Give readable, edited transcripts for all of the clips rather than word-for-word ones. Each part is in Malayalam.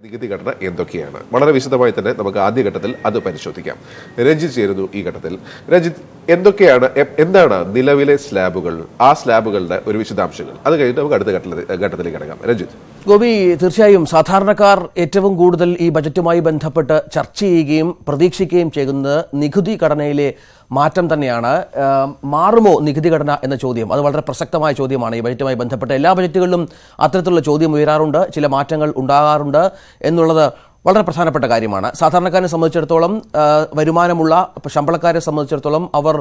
നികുതി ഘടന എന്തൊക്കെയാണ് വളരെ വിശദമായി തന്നെ നമുക്ക് ആദ്യഘട്ടത്തിൽ അത് പരിശോധിക്കാം. രഞ്ജിത്ത് ചേരുന്നു ഈ ഘട്ടത്തിൽ. രഞ്ജിത്ത്, എന്താണ് നിലവിലെ സ്ലാബുകൾ, ആ സ്ലാബുകളുടെ ഒരു വിശദാംശങ്ങൾ, അത് കഴിഞ്ഞിട്ട് നമുക്ക് അടുത്ത ഘട്ടത്തിലേക്ക് കിടക്കാം. രഞ്ജിത്ത്. ഗോപി, തീർച്ചയായും സാധാരണക്കാർ ഏറ്റവും കൂടുതൽ ഈ ബജറ്റുമായി ബന്ധപ്പെട്ട് ചർച്ച ചെയ്യുകയും പ്രതീക്ഷിക്കുകയും ചെയ്യുന്നത് നികുതി ഘടനയിലെ മാറ്റം തന്നെയാണ്. മാറുമോ നികുതി ഘടന എന്ന ചോദ്യം, അത് വളരെ പ്രസക്തമായ ചോദ്യമാണ്. ഈ ബജറ്റുമായി ബന്ധപ്പെട്ട് എല്ലാ ബജറ്റുകളിലും അത്തരത്തിലുള്ള ചോദ്യം ഉയരാറുണ്ട്, ചില മാറ്റങ്ങൾ ഉണ്ടാകാറുണ്ട് എന്നുള്ളത് വളരെ പ്രധാനപ്പെട്ട കാര്യമാണ്. സാധാരണക്കാരെ സംബന്ധിച്ചിടത്തോളം, വരുമാനമുള്ള ശമ്പളക്കാരെ സംബന്ധിച്ചിടത്തോളം അവർ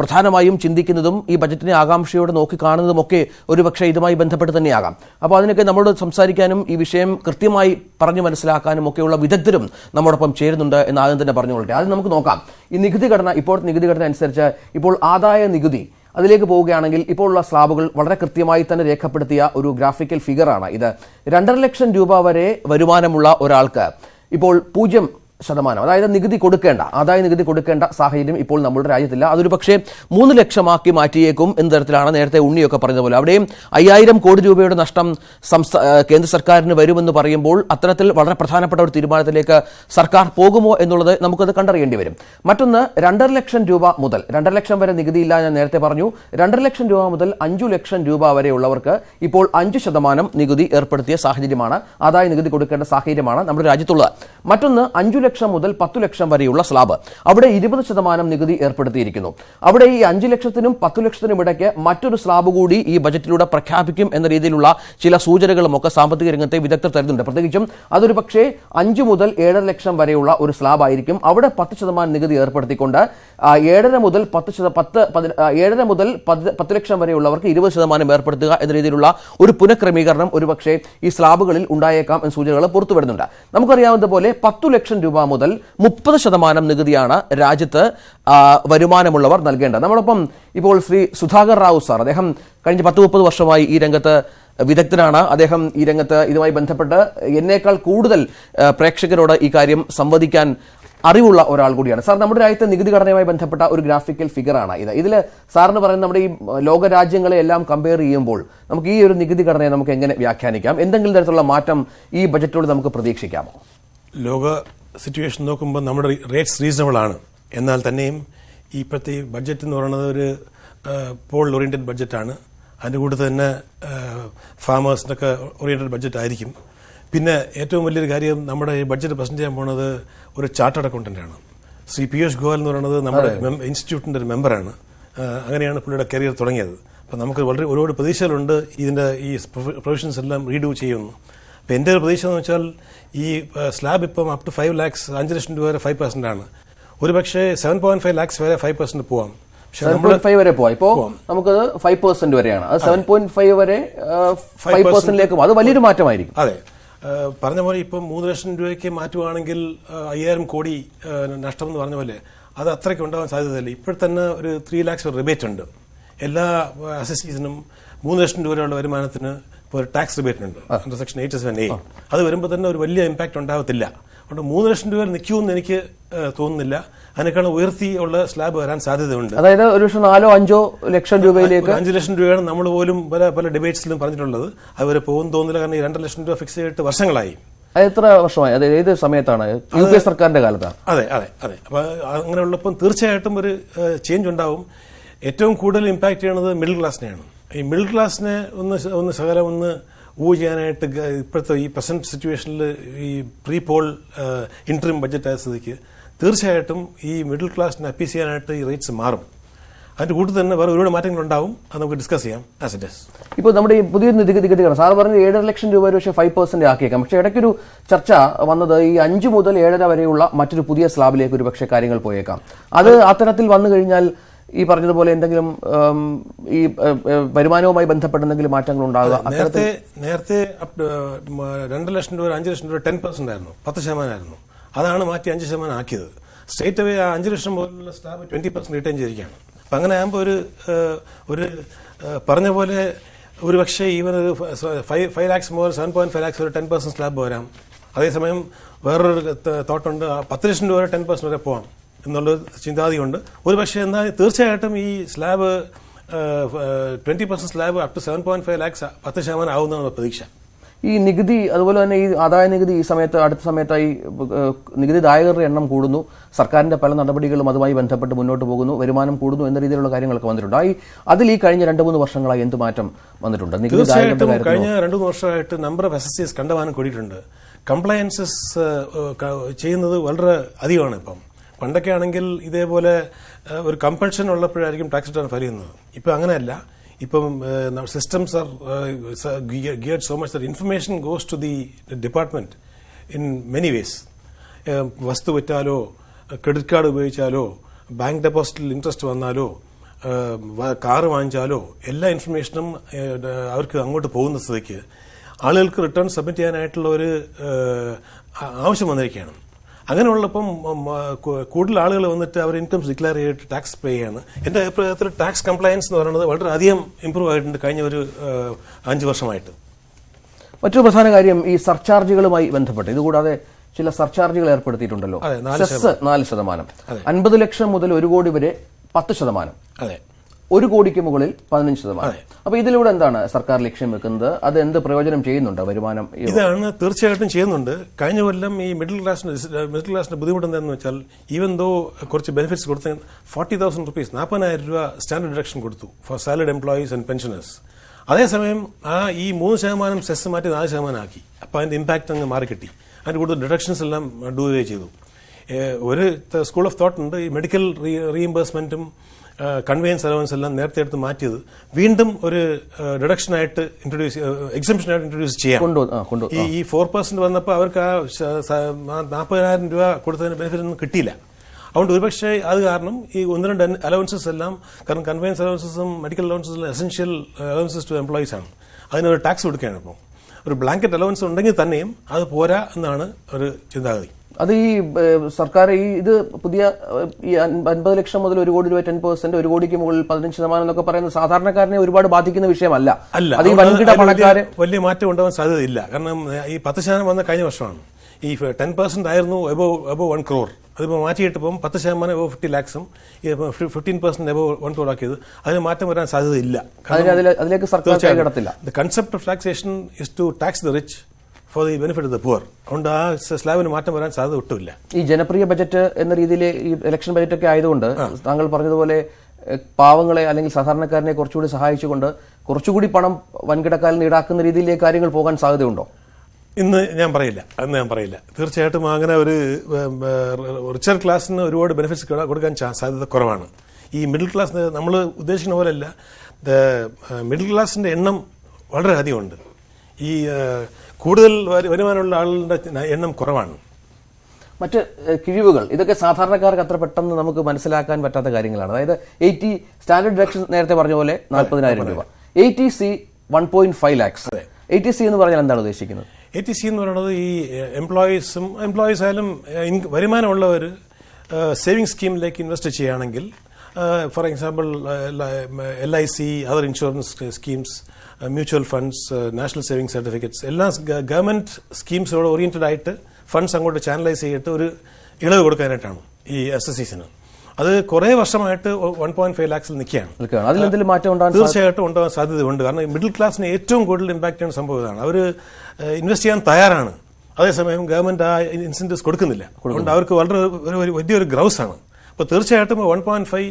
പ്രധാനമായും ചിന്തിക്കുന്നതും ഈ ബജറ്റിനെ ആകാംക്ഷയോടെ നോക്കിക്കാണുന്നതുമൊക്കെ ഒരുപക്ഷെ ഇതുമായി ബന്ധപ്പെട്ട് തന്നെയാകാം. അപ്പോൾ അതിനൊക്കെ നമ്മളോട് സംസാരിക്കാനും ഈ വിഷയം കൃത്യമായി പറഞ്ഞു മനസ്സിലാക്കാനും ഒക്കെയുള്ള വിദഗ്ധരും നമ്മോടൊപ്പം ചേരുന്നുണ്ട് എന്ന് ആദ്യം തന്നെ പറഞ്ഞുകൊള്ളട്ടെ. ആദ്യം നമുക്ക് നോക്കാം. ഈ നികുതി ഘടന, ഇപ്പോഴത്തെ നികുതി ഘടന അനുസരിച്ച് ഇപ്പോൾ ആദായ നികുതി അതിലേക്ക് പോവുകയാണെങ്കിൽ ഇപ്പോഴുള്ള സ്ലാബുകൾ വളരെ കൃത്യമായി തന്നെ രേഖപ്പെടുത്തിയ ഒരു ഗ്രാഫിക്കൽ ഫിഗറാണ് ഇത്. 2.5 ലക്ഷം രൂപ വരെ വരുമാനമുള്ള ഒരാൾക്ക് ഇപ്പോൾ 0%, അതായത് നികുതി കൊടുക്കേണ്ട, ആദായ നികുതി കൊടുക്കേണ്ട സാഹചര്യം ഇപ്പോൾ നമ്മുടെ രാജ്യത്തില്ല. അതൊരു പക്ഷേ 3 ലക്ഷമാക്കി മാറ്റിയേക്കും എന്ന തരത്തിലാണ് നേരത്തെ ഉണ്ണിയൊക്കെ പറഞ്ഞതുപോലെ. അവിടെയും 5000 കോടി രൂപയുടെ നഷ്ടം കേന്ദ്ര സർക്കാരിന് വരുമെന്ന് പറയുമ്പോൾ അത്തരത്തിൽ വളരെ പ്രധാനപ്പെട്ട ഒരു തീരുമാനത്തിലേക്ക് സർക്കാർ പോകുമോ എന്നുള്ളത് നമുക്കത് കണ്ടറിയേണ്ടി വരും. മറ്റൊന്ന്, 2.5 ലക്ഷം രൂപ മുതൽ 2.5 ലക്ഷം വരെ നികുതിയില്ല, ഞാൻ നേരത്തെ പറഞ്ഞു. 2.5 ലക്ഷം രൂപ മുതൽ 5 ലക്ഷം രൂപ വരെയുള്ളവർക്ക് ഇപ്പോൾ 5% നികുതി ഏർപ്പെടുത്തിയ സാഹചര്യമാണ്, ആദായ നികുതി കൊടുക്കേണ്ട സാഹചര്യമാണ് നമ്മുടെ രാജ്യത്തുള്ളത്. മറ്റൊന്ന്, 5 ലക്ഷം മുതൽ 10 ലക്ഷം വരെയുള്ള സ്ലാബ്, അവിടെ 20% നികുതി ഏർപ്പെടുത്തിയിരിക്കുന്നു. അവിടെ ഈ 5 ലക്ഷത്തിനും 10 ലക്ഷത്തിനും ഇടയ്ക്ക് മറ്റൊരു സ്ലാബ് കൂടി ഈ ബജറ്റിലൂടെ പ്രഖ്യാപിക്കും എന്ന രീതിയിലുള്ള ചില സൂചനകളും ഒക്കെ സാമ്പത്തിക രംഗത്തെ വിദഗ്ധർ തരുന്നുണ്ട്. പ്രത്യേകിച്ചും അതൊരു പക്ഷേ 5 മുതൽ 7.5 ലക്ഷം വരെയുള്ള ഒരു സ്ലാബ് ആയിരിക്കും. അവിടെ 10% നികുതി ഏർപ്പെടുത്തിക്കൊണ്ട് 7.5 മുതൽ 10 ലക്ഷം വരെയുള്ളവർക്ക് 20% ഏർപ്പെടുത്തുക എന്ന രീതിയിലുള്ള ഒരു പുനഃക്രമീകരണം ഒരുപക്ഷെ ഈ സ്ലാബുകളിൽ ഉണ്ടായേക്കാം എന്ന സൂചനകൾ പുറത്തു വരുന്നുണ്ട്. നമുക്കറിയാവുന്നതുപോലെ 10 ലക്ഷം രൂപ മുതൽ 30% നികുതിയാണ് രാജ്യത്ത് വരുമാനമുള്ളവർ നൽകേണ്ടത്. നമ്മളൊപ്പം ഇപ്പോൾ ശ്രീ സുധാകർ റാവു സാർ, അദ്ദേഹം കഴിഞ്ഞ 10-30 വർഷമായി ഈ രംഗത്ത് വിദഗ്ധനാണ്. അദ്ദേഹം ഈ രംഗത്ത് ഇതുമായി ബന്ധപ്പെട്ട് എന്നേക്കാൾ കൂടുതൽ പ്രേക്ഷകരോട് ഈ കാര്യം സംവദിക്കാൻ അറിവുള്ള ഒരാൾ കൂടിയാണ്. സാർ, നമ്മുടെ രാജ്യത്തെ നികുതി ഘടനയുമായി ബന്ധപ്പെട്ട ഒരു ഗ്രാഫിക്കൽ ഫിഗറാണ് ഇത്. ഇതിൽ സാറിന് പറയുന്നത് നമ്മുടെ ഈ ലോകരാജ്യങ്ങളെ എല്ലാം കമ്പയർ ചെയ്യുമ്പോൾ നമുക്ക് ഈ ഒരു നികുതി ഘടനയെ നമുക്ക് എങ്ങനെ വ്യാഖ്യാനിക്കാം? എന്തെങ്കിലും തരത്തിലുള്ള മാറ്റം ഈ ബജറ്റോട് നമുക്ക് പ്രതീക്ഷിക്കാമോ? ലോക സിറ്റുവേഷൻ നോക്കുമ്പോൾ നമ്മുടെ റേറ്റ്സ് റീസണബിൾ ആണ്. എന്നാൽ തന്നെയും ഇപ്പോഴത്തെ ഈ ബഡ്ജറ്റ് എന്ന് പറയുന്നത് ഒരു പോൾ ഓറിയന്റഡ് ബഡ്ജറ്റാണ്. അതിൻ്റെ കൂടെ തന്നെ ഫാമേഴ്സിനൊക്കെ ഓറിയന്റഡ് ബഡ്ജറ്റ് ആയിരിക്കും. പിന്നെ ഏറ്റവും വലിയൊരു കാര്യം, നമ്മുടെ ഈ ബഡ്ജറ്റ് പ്രസന്റ് ചെയ്യാൻ പോകുന്നത് ഒരു ചാർട്ടേഡ് അക്കൗണ്ടന്റാണ്. ശ്രീ പീയൂഷ് ഗോയൽ എന്ന് പറയുന്നത് നമ്മുടെ ഇൻസ്റ്റിറ്റ്യൂട്ടിന്റെ ഒരു മെമ്പറാണ്. അങ്ങനെയാണ് പുള്ളിയുടെ കരിയർ തുടങ്ങിയത്. അപ്പം നമുക്ക് വളരെ ഒരുപാട് പ്രതീക്ഷകളുണ്ട് ഇതിന്റെ ഈ പ്രൊവിഷൻസ് എല്ലാം റീഡ്യൂ ചെയ്യുന്നു. അപ്പം എൻ്റെ ഒരു പ്രതീക്ഷ എന്ന് വെച്ചാൽ ഈ സ്ലാബ് ഇപ്പം അപ് ടു 5 lakhs 5 ലക്ഷം രൂപ വരെ 5% ആണ്. ഒരു പക്ഷേ 7.5 lakhs വരെ 5% പോവാം. 7.5 വരെ പോവാം. ഇപ്പോൾ നമുക്കത് 5% വരെയാണ്. അത് 7.5 വരെ 5%ലേക്ക് പോകും. അത് വലിയൊരു മാറ്റമായിരിക്കും. അതെ, പറഞ്ഞ പോലെ ഇപ്പം 3 ലക്ഷം രൂപയ്ക്ക് മാറ്റുവാണെങ്കിൽ 5000 കോടി നഷ്ടം എന്ന് പറഞ്ഞ പോലെ അത് അത്രയ്ക്ക് ഉണ്ടാവാൻ സാധ്യതയില്ല. ഇപ്പോഴത്തന്നെ ഒരു 3 lakhs റിബേറ്റ് ഉണ്ട് എല്ലാ അസസീസിനും. 3 ലക്ഷം രൂപയുള്ള വരുമാനത്തിന് ഇപ്പോൾ ഒരു ടാക്സ് റിബേറ്റ് ഉണ്ട് അണ്ടർ സെക്ഷൻ 87A. അത് വരുമ്പോൾ തന്നെ ഒരു വലിയ ഇമ്പാക്ട് ഉണ്ടാകത്തില്ല. അതുകൊണ്ട് 3 ലക്ഷം രൂപ നിൽക്കുമെന്ന് എനിക്ക് തോന്നുന്നില്ല. അതിനേക്കാളും ഉയർത്തിയുള്ള സ്ലാബ് വരാൻ സാധ്യതയുണ്ട്. അതായത് ഒരു 4-5 ലക്ഷം രൂപയിലേക്ക് 5 ലക്ഷം രൂപയാണ് നമ്മൾ പോലും പല ഡിബേറ്റ്സിലും പറഞ്ഞിട്ടുള്ളത്. അതുവരെ പോകും തോന്നില്ല. കാരണം ഈ 2 ലക്ഷം രൂപ ഫിക്സ് ചെയ്തിട്ട് വർഷങ്ങളായി. എത്ര വർഷമായി? അത് ഏത് സമയത്താണ്? സർക്കാരിന്റെ കാലത്താണ്. അതെ അതെ അതെ. അപ്പൊ അങ്ങനെയുള്ളപ്പം തീർച്ചയായിട്ടും ഒരു ചേഞ്ച് ഉണ്ടാവും. ഏറ്റവും കൂടുതൽ ഇമ്പാക്ട് ചെയ്യുന്നത് മിഡിൽ ക്ലാസ്സിനെയാണ്. ഈ മിഡിൽ ക്ലാസ്സിനെ ഒന്ന് ശകലം മൂവ് ചെയ്യാനായിട്ട് ഇപ്പോഴത്തെ ഈ പ്രസന്റ് സിറ്റുവേഷനിൽ ഈ പ്രീ പോൾ ഇന്ററിം ബഡ്ജറ്റ് ആയ സ്ഥിതിക്ക് തീർച്ചയായിട്ടും ഈ മിഡിൽ ക്ലാസ്സിനെ അപ്പീസ് ചെയ്യാനായിട്ട് ഈ റേറ്റ്സ് മാറും. അതിന്റെ കൂട്ടത്തിൽ തന്നെ വേറെ ഒരുപാട് മാറ്റങ്ങൾ ഉണ്ടാവും. അത് നമുക്ക് ഡിസ്കസ് ചെയ്യാം ആസ് ഇറ്റ് ഈസ്. ഇപ്പോൾ നമ്മുടെ ഈ പുതിയ നികുതി സാർ പറഞ്ഞ 7.5 ലക്ഷം രൂപ പക്ഷേ 5% ആക്കിയേക്കാം. പക്ഷേ ഇടയ്ക്കൊരു ചർച്ച വന്നത് ഈ 5 മുതൽ 7.5 വരെയുള്ള മറ്റൊരു പുതിയ സ്ലാബിലേക്ക് ഒരു പക്ഷേ കാര്യങ്ങൾ പോയേക്കാം. അത് അത്തരത്തിൽ വന്നു കഴിഞ്ഞാൽ ഈ പറഞ്ഞതുപോലെ എന്തെങ്കിലും ഈ വരുമാനവുമായി ബന്ധപ്പെട്ട എന്തെങ്കിലും മാറ്റങ്ങൾ ഉണ്ടാകുക? നേരത്തെ 2 ലക്ഷം രൂപ 5 ലക്ഷം രൂപ 10% ആയിരുന്നു, 10% ആയിരുന്നു. അതാണ് മാറ്റി 5% ആക്കിയത്. സ്റ്റേറ്റ് അവേ 5 ലക്ഷം പോലുള്ള സ്ലാബ് 20% റിട്ടേൺ ചെയ്തിരിക്കുകയാണ്. അപ്പം അങ്ങനെ ആകുമ്പോൾ ഒരു പറഞ്ഞ പോലെ ഒരു പക്ഷേ ഈവൻ ഒരു 5 lakhs മുതൽ 7.5 lakhs ഒരു 10% സ്ലാബ് വരാം. അതേസമയം വേറൊരു തോട്ടുണ്ട് 10 ലക്ഷം രൂപ വരെ 10% വരെ പോവാം എന്നുള്ള ചിന്താഗതിയുണ്ട്. ഒരു പക്ഷേ എന്നാൽ തീർച്ചയായിട്ടും ഈ slab 20% slab up to 7.5 lakhs 10% ആവുന്നതാണ് പ്രതീക്ഷ. ഈ നികുതി അതുപോലെ തന്നെ ഈ ആദായ നികുതി ഈ സമയത്ത് അടുത്ത സമയത്തായി നികുതിദായകരുടെ എണ്ണം കൂടുന്നു, സർക്കാരിന്റെ പല നടപടികളും അതുമായി ബന്ധപ്പെട്ട് മുന്നോട്ട് പോകുന്നു, വരുമാനം കൂടുന്നു എന്ന രീതിയിലുള്ള കാര്യങ്ങളൊക്കെ വന്നിട്ടുണ്ട്. അതിൽ ഈ കഴിഞ്ഞ 2-3 വർഷങ്ങളായി എന്ത് മാറ്റം വന്നിട്ടുണ്ട്? തീർച്ചയായിട്ടും കഴിഞ്ഞ 2-3 വർഷമായിട്ട് നമ്പർ ഓഫ് SSCs കണ്ടമാനം കൂടിയിട്ടുണ്ട്. കംപ്ലയൻസസ് ചെയ്യുന്നത് വളരെ അധികമാണ്. പണ്ടൊക്കെ ആണെങ്കിൽ ഇതേപോലെ ഒരു കമ്പൾഷൻ ഉള്ളപ്പോഴായിരിക്കും ടാക്സ് റിട്ടേൺ ഫയൽ ചെയ്യുന്നത്. ഇപ്പം അങ്ങനെയല്ല. ഇപ്പം systems are geared so much that information goes to the department in many ways. വസ്തു വിറ്റാലോ, ക്രെഡിറ്റ് കാർഡ് ഉപയോഗിച്ചാലോ, ബാങ്ക് ഡെപ്പോസിറ്റിൽ ഇൻട്രസ്റ്റ് വന്നാലോ, കാറ് വാങ്ങിച്ചാലോ എല്ലാ ഇൻഫർമേഷനും അവർക്ക് അങ്ങോട്ട് പോകുന്ന സ്ഥിതിക്ക് ആളുകൾക്ക് റിട്ടേൺ സബ്മിറ്റ് ചെയ്യാനായിട്ടുള്ള ഒരു ആവശ്യം വന്നിരിക്കുകയാണ്. അങ്ങനെയുള്ളപ്പം കൂടുതൽ ആളുകൾ വന്നിട്ട് അവർ ഇൻകംസ് ഡിക്ലെയർ ചെയ്തിട്ട് ടാക്സ് പേ ചെയ്യാണ്. എൻ്റെ അഭിപ്രായത്തിൽ ടാക്സ് കംപ്ലയൻസ് എന്ന് പറയുന്നത് വളരെയധികം ഇമ്പ്രൂവ് ആയിട്ടുണ്ട് കഴിഞ്ഞ ഒരു 5 വർഷമായിട്ട്. മറ്റൊരു പ്രധാന കാര്യം ഈ സർചാർജുകളുമായി ബന്ധപ്പെട്ട്, ഇതുകൂടാതെ ചില സർചാർജുകൾ ഏർപ്പെടുത്തിയിട്ടുണ്ടല്ലോ. 4%, 50 ലക്ഷം മുതൽ 1 കോടി വരെ 10%, അതെ, 1 കോടിക്ക് മുകളിൽ 15%. അപ്പൊ ഇതിലൂടെ എന്താണ് സർക്കാർ ലക്ഷ്യം വെക്കുന്നത്? അത് എന്ത് പ്രയോജനം ചെയ്യുന്നുണ്ട്? വരുമാനം ഇതാണ് തീർച്ചയായിട്ടും ചെയ്യുന്നുണ്ട്. കഴിഞ്ഞ കൊല്ലം ഈ മിഡിൽ ക്ലാസിന്റെ ബുദ്ധിമുട്ട് എന്താണെന്ന് വെച്ചാൽ, ഈവൻ ദോ കുറച്ച് ബെനിഫിറ്റ്സ് കൊടുത്ത് 40,000 rupees, 40,000 രൂപ സ്റ്റാൻഡേർഡ് ഡിഡക്ഷൻ കൊടുത്തു for salaried employees and pensioners. അതേസമയം ഈ 3% സെസ് മാറ്റി 4% ആക്കി. അപ്പൊ അതിന്റെ ഇമ്പാക്ട് അങ്ങ് മാറിക്കിട്ടി. അതിന്റെ കൂടുതൽ ഡിഡക്ഷൻസ് എല്ലാം ഡൂ ചെയ്തു. ഒരു സ്കൂൾ ഓഫ് തോട്ട് ഉണ്ട്, ഈ മെഡിക്കൽ റീഇംബേഴ്സ്മെന്റും കൺവെയൻസ് അലവൻസ് എല്ലാം നേരത്തെ എടുത്ത് മാറ്റിയത് വീണ്ടും ഒരു ഡിഡക്ഷനായിട്ട് എക്സംഷനായിട്ട് ഇൻട്രൊഡ്യൂസ് ചെയ്യാം. ഈ 4% വന്നപ്പോൾ അവർക്ക് ആ 40,000 രൂപ കൊടുത്തതിന് ബെനിഫിറ്റ് ഒന്നും കിട്ടിയില്ല. അതുകൊണ്ട് ഒരുപക്ഷെ അത് കാരണം ഈ 1-2 അലവൻസസ് എല്ലാം, കാരണം കൺവെയൻസ് അലവൻസസും മെഡിക്കൽ അലവൻസസും എസെൻഷ്യൽ അലവൻസസ് ടു എംപ്ലോയീസ് ആണ്, അതിനൊരു ടാക്സ് കൊടുക്കുകയാണ്. ഇപ്പോൾ ഒരു ബ്ലാങ്കറ്റ് അലവൻസ് ഉണ്ടെങ്കിൽ തന്നെയും അത് പോരാ എന്നാണ് ഒരു ചിന്താഗതി. അത് ഈ സർക്കാർ ഇത് പുതിയ ഈ 50 ലക്ഷം മുതൽ 1 കോടി രൂപ 10%, 1 കോടിക്ക് മുകളിൽ 15% എന്നൊക്കെ പറയുന്നത് സാധാരണക്കാരനെ ഒരുപാട് ബാധിക്കുന്ന വിഷയമല്ല. അത് ഈ വൻകിട പണക്കാരെ വലിയ മാറ്റം ഉണ്ടാവാൻ സാധ്യതയില്ല. കാരണം ഈ 10% വന്ന കഴിഞ്ഞ വർഷമാണ്. ഈ 10% ആയിരുന്നു എബോ 1 crore. അതിപ്പോൾ മാറ്റിയിട്ട് ഇപ്പം 10% എബോ 50 lakhs-ഉം 15% എബോ 1 crore ആക്കിയത്. അതിന് മാറ്റം വരാൻ സാധ്യതയില്ല. അതിലേക്ക് സർക്കാർ കൈകടത്തില്ല. The concept of taxation is to tax the rich for the benefit of the poor. അതുകൊണ്ട് ആ സ്ലാബിന് മാറ്റം വരാൻ സാധ്യത ഒട്ടുമില്ല. ഈ ജനപ്രിയ ബജറ്റ് എന്ന രീതിയിൽ ഈ ഇലക്ഷൻ ബജറ്റ് ഒക്കെ ആയതുകൊണ്ട് താങ്കൾ പറഞ്ഞതുപോലെ പാവങ്ങളെ അല്ലെങ്കിൽ സാധാരണക്കാരനെ കുറച്ചുകൂടി സഹായിച്ചുകൊണ്ട് കുറച്ചുകൂടി പണം വൻകിടക്കാരിൽ ഈടാക്കുന്ന രീതിയിലേക്ക് കാര്യങ്ങൾ പോകാൻ സാധ്യതയുണ്ടോ? അന്ന് ഞാൻ പറയില്ല. തീർച്ചയായിട്ടും അങ്ങനെ ഒരു റിച്ചർ ക്ലാസ്സിന് ഒരുപാട് ബെനിഫിറ്റ്സ് കൊടുക്കാൻ സാധ്യത കുറവാണ്. ഈ മിഡിൽ ക്ലാസ് നമ്മൾ ഉദ്ദേശിക്കുന്ന പോലെയല്ല. മിഡിൽ ക്ലാസിന്റെ എണ്ണം വളരെ അധികമുണ്ട്. ഈ കൂടുതൽ വരുമാനമുള്ള ആളുകളുടെ എണ്ണം കുറവാണ്. മറ്റ് കിഴിവുകൾ, ഇതൊക്കെ സാധാരണക്കാർക്ക് അത്ര പെട്ടെന്ന് നമുക്ക് മനസ്സിലാക്കാൻ പറ്റാത്ത കാര്യങ്ങളാണ്. അതായത് 80 സ്റ്റാൻഡേർഡ് ഡിഡക്ഷൻ നേരത്തെ പറഞ്ഞ പോലെ 40,000 രൂപ, 80C 1.5 lakhs. 80C എന്ന് പറഞ്ഞാൽ എന്താണ് ഉദ്ദേശിക്കുന്നത്? 80C എന്ന് പറയുന്നത് ഈ എംപ്ലോയീസ് ആയാലും വരുമാനമുള്ളവർ സേവിംഗ് സ്കീമിലേക്ക് ഇൻവെസ്റ്റ് ചെയ്യുകയാണെങ്കിൽ, for example LIC, other insurance schemes, mutual funds, national saving certificates, എല്ലാം ഗവൺമെന്റ് സ്കീംസോട് ഓറിയന്റഡ് ആയിട്ട് ഫണ്ട്സ് അങ്ങോട്ട് ചാനലൈസ് ചെയ്തിട്ട് ഒരു ഇളവ് കൊടുക്കാനായിട്ടാണ് ഈ SSCs-ന്. അത് കുറെ വർഷമായിട്ട് 1.5 lakhs നിൽക്കുകയാണ്. തീർച്ചയായിട്ടും ഉണ്ടാകാൻ സാധ്യതയുണ്ട്. കാരണം മിഡിൽ ക്ലാസിന് ഏറ്റവും കൂടുതൽ ഇമ്പാക്ട് ചെയ്യുന്ന സംഭവം ഇതാണ്. അവർ ഇൻവെസ്റ്റ് ചെയ്യാൻ തയ്യാറാണ്, അതേസമയം ഗവൺമെന്റ് ആ ഇൻസെന്റീവ്സ് കൊടുക്കുന്നില്ല. അതുകൊണ്ട് അവർക്ക് വളരെ വലിയൊരു ഗ്രൗസ് ആണ്. അപ്പോൾ തീർച്ചയായിട്ടും 1.5,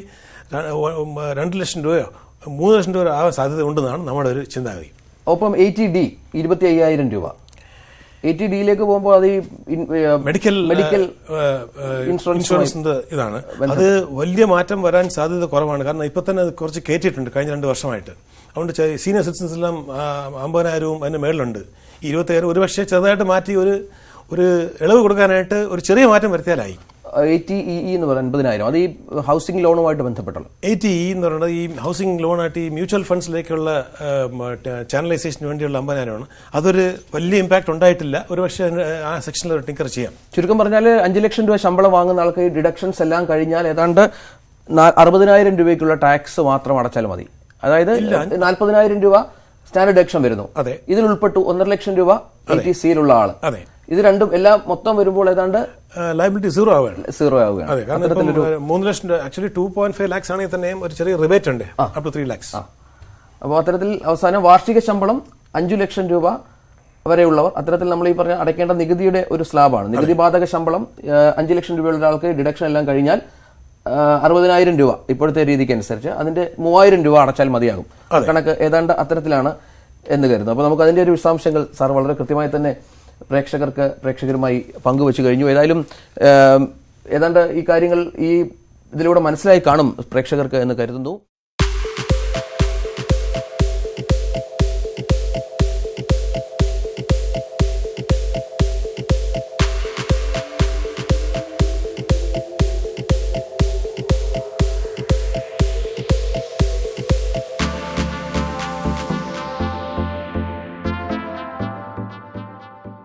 2 ലക്ഷം രൂപയോ 3 ലക്ഷം രൂപ ആവാൻ സാധ്യത ഉണ്ടെന്നാണ് നമ്മുടെ ഒരു ചിന്താഗതി. ഒപ്പം 80D 25,000 രൂപ. 80Dയിലേക്ക് പോകുമ്പോൾ അത് മെഡിക്കൽ ഇൻഷുറൻസിന്റെ ഇതാണ്. അത് വലിയ മാറ്റം വരാൻ സാധ്യത കുറവാണ്. കാരണം ഇപ്പൊ തന്നെ അത് കുറച്ച് കയറ്റിയിട്ടുണ്ട് കഴിഞ്ഞ 2 വർഷമായിട്ട്. അതുകൊണ്ട് സീനിയർ സിറ്റിസൺസ് എല്ലാം 50,000-ഉം അതിന്റെ മേളിലുണ്ട്. 27,000 ഒരുപക്ഷെ ചെറുതായിട്ട് മാറ്റി ഒരു ഇളവ് കൊടുക്കാനായിട്ട് ഒരു ചെറിയ മാറ്റം വരുത്തിയാലായി. 80EE എന്ന് പറയുന്നത് 50,000, അത് ഈ ഹൗസിംഗ് ലോണുമായിട്ട് ബന്ധപ്പെട്ടല്ലോ. 80E എന്ന് പറയുന്നത് ഈ ഹൗസിംഗ് ലോണായിട്ട് ഈ മ്യൂച്വൽ ഫണ്ട്സിലേക്കുള്ള ചാനലൈസേഷന് വേണ്ടിയുള്ള 50,000-ആണ്. അതൊരു വലിയ ഇമ്പാക്ട് ഉണ്ടായിട്ടില്ല. ഒരുപക്ഷെ ആ സെക്ഷനിൽ ഒരു ടിങ്കർ ചെയ്യാം. ചുരുക്കം പറഞ്ഞാൽ 5 ലക്ഷം രൂപ ശമ്പളം വാങ്ങുന്ന ആൾക്ക് ഈ ഡിഡക്ഷൻസ് എല്ലാം കഴിഞ്ഞാൽ ഏതാണ്ട് 60,000 രൂപയ്ക്കുള്ള ടാക്സ് മാത്രം അടച്ചാൽ മതി. അതായത് 40,000 രൂപ സ്റ്റാൻഡേർഡ് ഡിഡക്ഷൻ വരുന്നു. ഇതിൽ ഉൾപ്പെട്ടു 1.5 ലക്ഷം രൂപ 80Cയിലുള്ള ആള്. ഇത് രണ്ടും എല്ലാം മൊത്തം വരുമ്പോൾ ഏതാണ്ട് ലയബിലിറ്റി സീറോ ആവുകയാണ്. 3 ലക്ഷം രൂപ ആക്ച്വലി 2.5 lakhs ആണെങ്കിൽ തന്നെയും ഒരു ചെറിയ റിബേറ്റ് ഉണ്ട്, അപ് ടു 3 lakhs. അപ്പോൾ അത്തരത്തിൽ അവസാനം വാർഷിക ശമ്പളം 5 ലക്ഷം രൂപ വരെയുള്ളവർ അത്തരത്തിൽ നമ്മൾ ഈ പറഞ്ഞ അടയ്ക്കേണ്ട നികുതിയുടെ ഒരു സ്ലാബാണ്. നികുതി ബാധക ശമ്പളം 5 ലക്ഷം രൂപയുള്ള ഒരാൾക്ക് ഡിഡക്ഷൻ എല്ലാം കഴിഞ്ഞാൽ 60,000 രൂപ ഇപ്പോഴത്തെ രീതിക്ക് അനുസരിച്ച് അതിന്റെ 3,000 രൂപ അടച്ചാൽ മതിയാകും. കണക്ക് ഏതാണ്ട് അത്തരത്തിലാണ് എന്ന് കരുതുന്നു. അപ്പോൾ നമുക്ക് അതിന്റെ ഒരു വിശദാംശങ്ങൾ സാർ വളരെ കൃത്യമായി തന്നെ പ്രേക്ഷകരുമായി പങ്കുവച്ചു കഴിഞ്ഞു. ഏതായാലും ഏതാണ്ട് ഈ കാര്യങ്ങൾ ഇതിലൂടെ മനസ്സിലായി കാണും പ്രേക്ഷകർക്ക് എന്ന് കരുതുന്നു.